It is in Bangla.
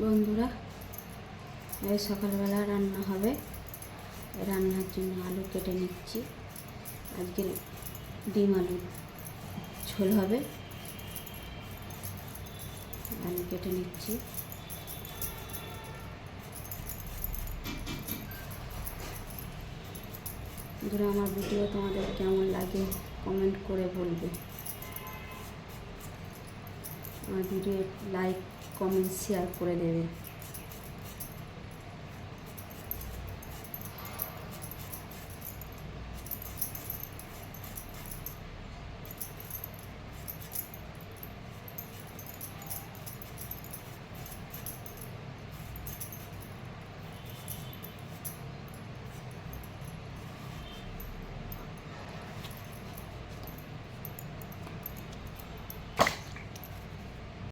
বন্ধুরা, এই সকালবেলা রান্না হবে। রান্নার জন্য আলু কেটে নিচ্ছি। আজকে ডিম আলু ঝোল হবে। আলু কেটে নিচ্ছি। বন্ধুরা, আমার ভিডিও তোমাদের কেমন লাগে কমেন্ট করে বলবে। আমার ভিডিও লাইক কমেন্ট শেয়ার করে দেবে।